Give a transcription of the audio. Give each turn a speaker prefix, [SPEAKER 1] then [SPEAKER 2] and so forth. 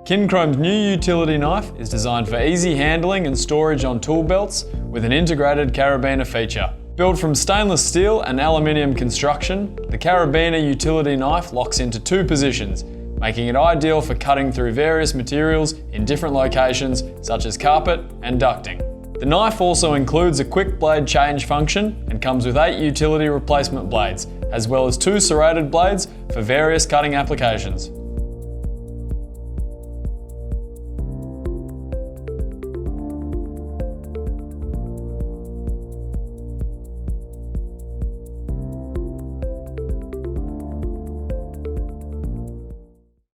[SPEAKER 1] KINCROME's new utility knife is designed for easy handling and storage on tool belts with an integrated carabiner feature. Built from stainless steel and aluminium construction, the carabiner utility knife locks into 2 positions, making it ideal for cutting through various materials in different locations such as carpet and ducting. The knife also includes a quick blade change function and comes with 8 utility replacement blades, as well as 2 serrated blades for various cutting applications.